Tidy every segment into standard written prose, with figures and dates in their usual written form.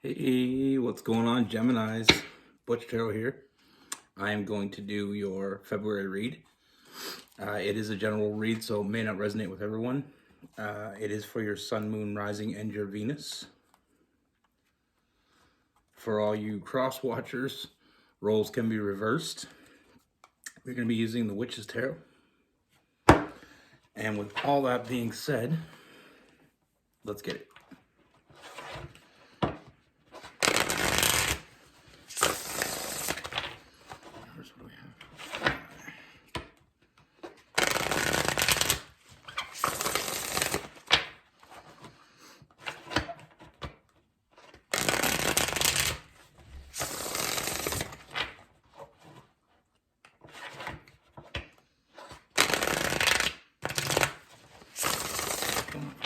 Hey, what's going on, Geminis? Butch Tarot here. I am going to do your February read. It is a general read, so it may not resonate with everyone. It is for your Sun, Moon, Rising, and your Venus. For all you cross watchers, roles can be reversed. We're going to be using the Witch's Tarot. And with all that being said, let's get it. Here's what we have.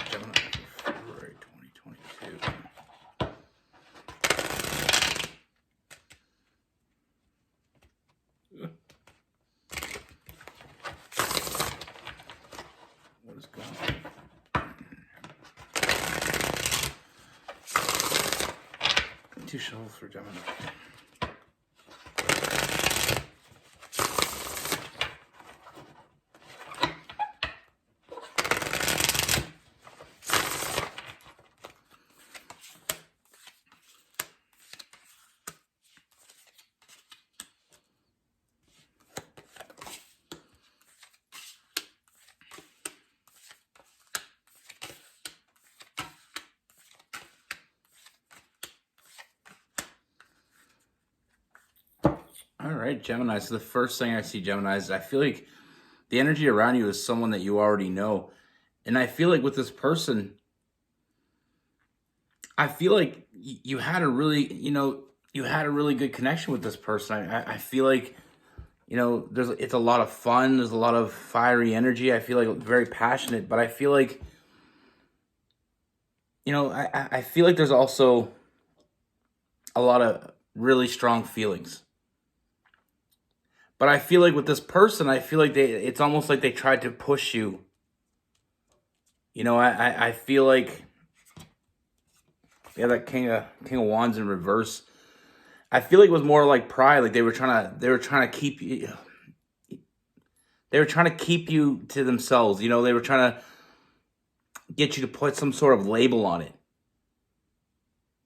Gemini for February 2022. What is going on? Two shovels for Gemini. All right, Gemini. So the first thing I see, Gemini, is I feel like the energy around you is someone that you already know. And I feel like with this person, I feel like you had a really, you had a really good connection with this person. I feel like, it's a lot of fun. There's a lot of fiery energy. I feel like very passionate, but I feel like, I feel like there's also a lot of really strong feelings. But I feel like with this person, I feel like it's almost like they tried to push you. I feel like, yeah, that King of Wands in reverse. I feel like it was more like pride. Like they were trying to keep you. They were trying to keep you to themselves. They were trying to get you to put some sort of label on it.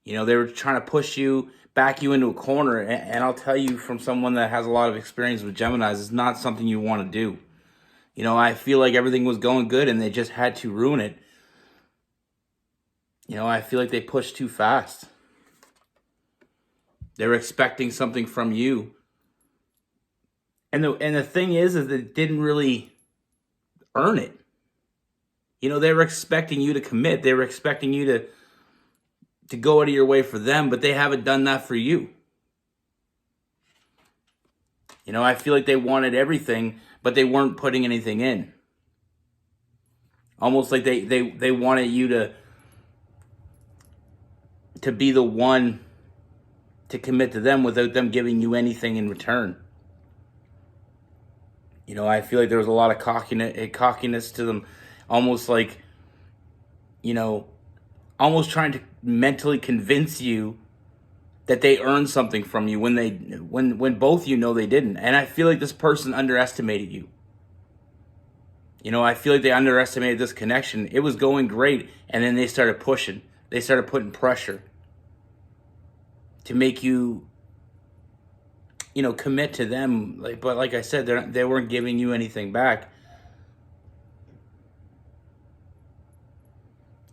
They were trying to push you, back you into a corner. And I'll tell you from someone that has a lot of experience with Geminis, it's not something you want to do. I feel like everything was going good and they just had to ruin it. I feel like they pushed too fast. They were expecting something from you. And the thing is they didn't really earn it. They were expecting you to commit. They were expecting you to go out of your way for them, but they haven't done that for you. I feel like they wanted everything, but they weren't putting anything in. Almost like they wanted you to be the one to commit to them without them giving you anything in return. I feel like there was a lot of cockiness to them, almost like, almost trying to mentally convince you that they earned something from you when both they didn't. And I feel like this person underestimated you. I feel like they underestimated this connection. It was going great, and then they started pushing. They started putting pressure to make you, commit to them. But like I said, they weren't giving you anything back.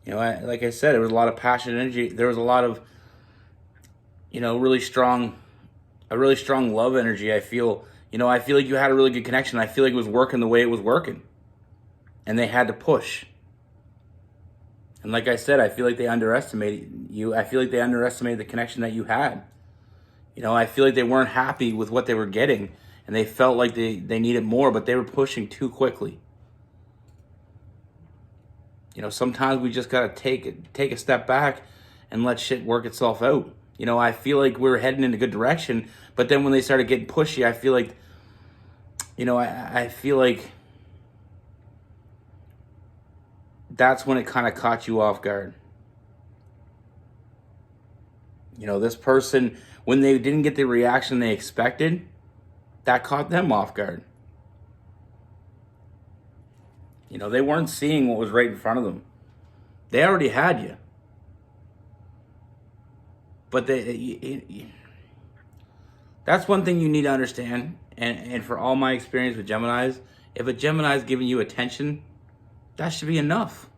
Like I said, there was a lot of passion, energy. There was a lot of, really strong love energy. I feel like you had a really good connection. I feel like it was working the way it was working, and they had to push. And like I said, I feel like they underestimated you. I feel like they underestimated the connection that you had. I feel like they weren't happy with what they were getting, and they felt like they needed more, but they were pushing too quickly. Sometimes we just gotta take a step back and let shit work itself out. I feel like we were heading in a good direction, but then when they started getting pushy, I feel like, I feel like that's when it kind of caught you off guard. You know, this person, when they didn't get the reaction they expected, that caught them off guard. You know, they weren't seeing what was right in front of them. They already had you. But that's one thing you need to understand. And for all my experience with Geminis, if a Gemini is giving you attention, that should be enough.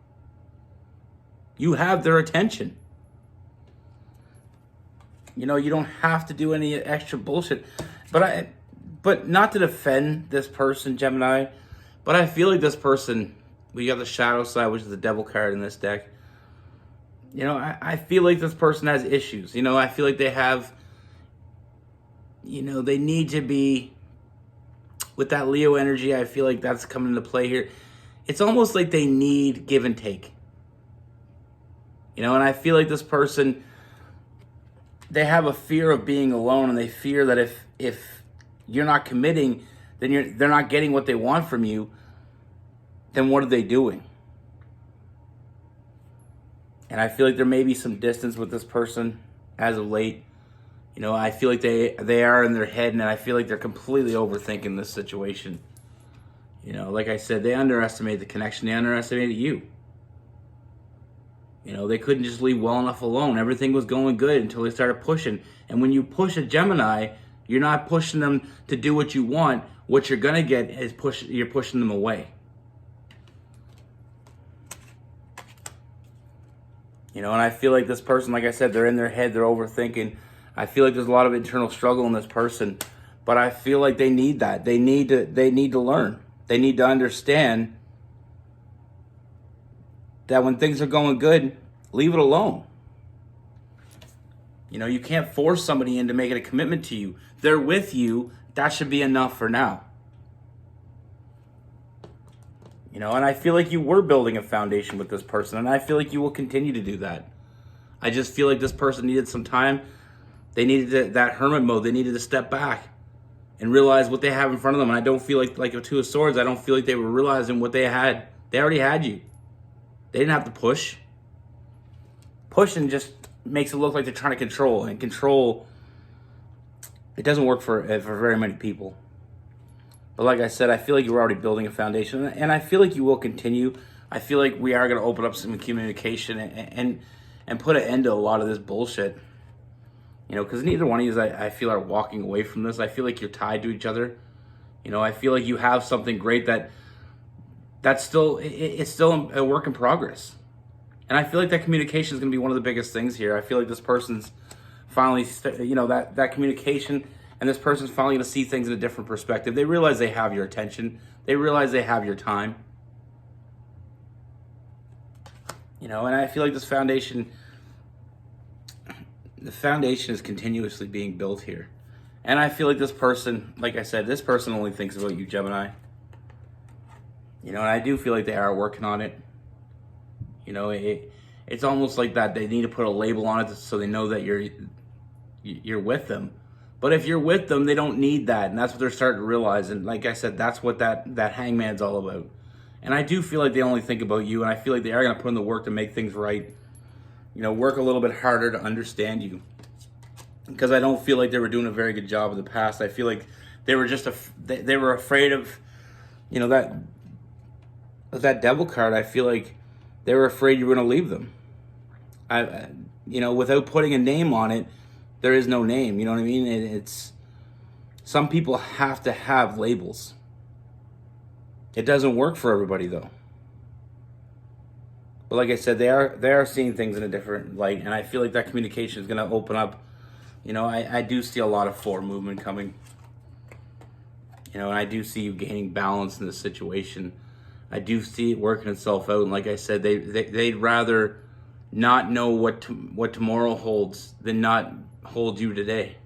You have their attention. You know, you don't have to do any extra bullshit. But not to defend this person, Gemini, but I feel like this person, we got the shadow side, which is the devil card in this deck. You know, I feel like this person has issues. You know, I feel like they have, you know, they need to be, with that Leo energy, I feel like that's coming into play here. It's almost like they need give and take. You know, and I feel like this person, they have a fear of being alone, and they fear that if you're not committing, then they're not getting what they want from you. Then what are they doing? And I feel like there may be some distance with this person as of late. You know, I feel like they are in their head, and I feel like they're completely overthinking this situation. You know, like I said, they underestimated the connection. They underestimated you. You know, they couldn't just leave well enough alone. Everything was going good until they started pushing. And when you push a Gemini, you're not pushing them to do what you want. What you're going to get is you're pushing them away. You know, and I feel like this person, like I said, they're in their head, they're overthinking. I feel like there's a lot of internal struggle in this person. But I feel like they need that. They need to learn. They need to understand that when things are going good, leave it alone. You know, you can't force somebody into making a commitment to you. They're with you. That should be enough for now. You know, and I feel like you were building a foundation with this person, and I feel like you will continue to do that. I just feel like this person needed some time. They needed that hermit mode. They needed to step back and realize what they have in front of them. And I don't feel like a Two of Swords, I don't feel like they were realizing what they had. They already had you. They didn't have to push. Pushing just makes it look like they're trying to control. And control, it doesn't work for very many people. But like I said, I feel like you're already building a foundation. And I feel like you will continue. I feel like we are going to open up some communication and put an end to a lot of this bullshit. You know, because neither one of you, I feel, are walking away from this. I feel like you're tied to each other. You know, I feel like you have something great that's still, it's still a work in progress. And I feel like that communication is going to be one of the biggest things here. I feel like this person's finally, you know, that communication, and this person's finally going to see things in a different perspective. They realize they have your attention. They realize they have your time. You know, and I feel like this foundation, the foundation is continuously being built here. And I feel like this person, like I said, this person only thinks about you, Gemini. You know, and I do feel like they are working on it. You know, it's almost like that they need to put a label on it so they know that you're with them. But if you're with them, they don't need that. And that's what they're starting to realize. And like I said, that's what that hangman's all about. And I do feel like they only think about you. And I feel like they are going to put in the work to make things right. You know, work a little bit harder to understand you. Because I don't feel like they were doing a very good job in the past. I feel like they were just, they were afraid of, you know, that devil card. I feel like they were afraid you were going to leave them. You know, without putting a name on it, there is no name. You know what I mean? It's some people have to have labels. It doesn't work for everybody, though. But like I said, they are seeing things in a different light, and I feel like that communication is going to open up. You know, I do see a lot of forward movement coming. You know, and I do see you gaining balance in this situation. I do see it working itself out, and like I said, they'd rather not know what tomorrow holds than not hold you today.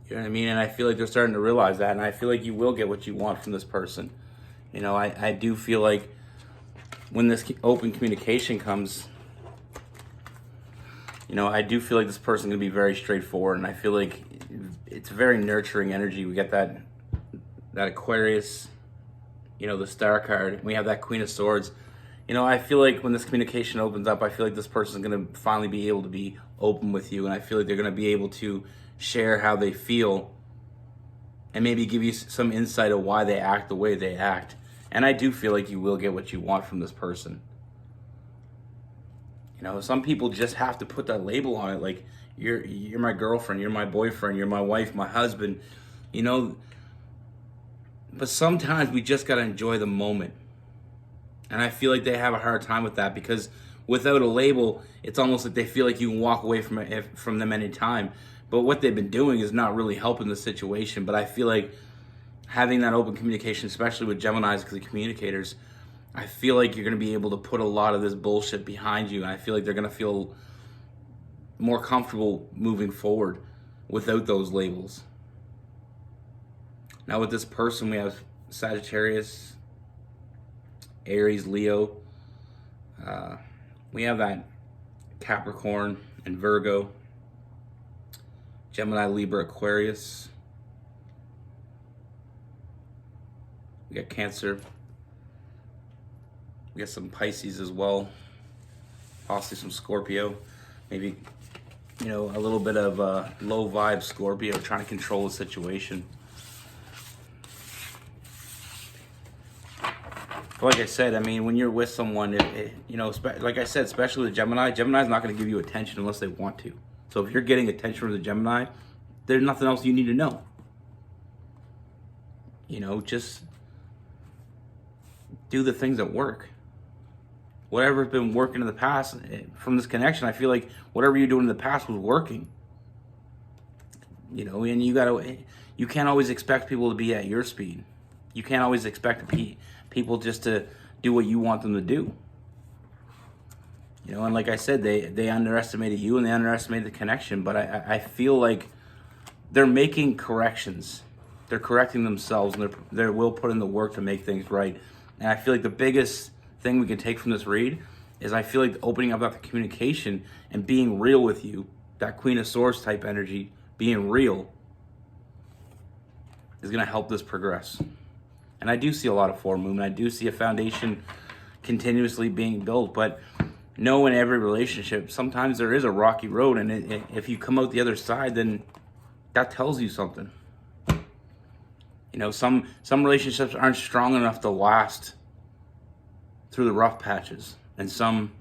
You know what I mean? And I feel like they're starting to realize that, and I feel like you will get what you want from this person. You know, I do feel like when this open communication comes, you know, I do feel like this person's going to be very straightforward, and I feel like it's very nurturing energy. We get that Aquarius, you know, the Star card. We have that Queen of Swords. You know, I feel like when this communication opens up, I feel like this person's going to finally be able to be open with you, and I feel like they're going to be able to share how they feel and maybe give you some insight of why they act the way they act. And I do feel like you will get what you want from this person. You know, some people just have to put that label on it, like you're my girlfriend, you're my boyfriend, you're my wife, my husband, you know. But sometimes we just got to enjoy the moment. And I feel like they have a hard time with that, because without a label, it's almost like they feel like you can walk away from them anytime. But what they've been doing is not really helping the situation. But I feel like having that open communication, especially with Geminis, because the communicators, I feel like you're going to be able to put a lot of this bullshit behind you. And I feel like they're going to feel more comfortable moving forward without those labels. Now with this person, we have Sagittarius, Aries, Leo. We have that Capricorn and Virgo, Gemini, Libra, Aquarius. We got Cancer. We got some Pisces as well. Possibly some Scorpio. Maybe, you know, a little bit of low vibe Scorpio trying to control the situation. But like I said, I mean, when you're with someone, you know, like I said, especially with Gemini, Gemini's not going to give you attention unless they want to. So if you're getting attention from the Gemini, there's nothing else you need to know. You know, just do the things that work. Whatever's been working in the past, from this connection, I feel like whatever you're doing in the past was working. You know, and you can't always expect people to be at your speed. You can't always expect people just to do what you want them to do. You know, and like I said, they underestimated you and they underestimated the connection, but I feel like they're making corrections. They're correcting themselves, and they will put in the work to make things right. And I feel like the biggest thing we can take from this read is I feel like opening up that communication and being real with you, that Queen of Swords type energy, being real, is going to help this progress. And I do see a lot of forward movement. I do see a foundation continuously being built. But know in every relationship, sometimes there is a rocky road. And if you come out the other side, then that tells you something. You know, some relationships aren't strong enough to last through the rough patches. And some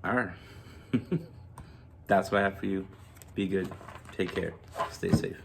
are. That's what I have for you. Be good. Take care. Stay safe.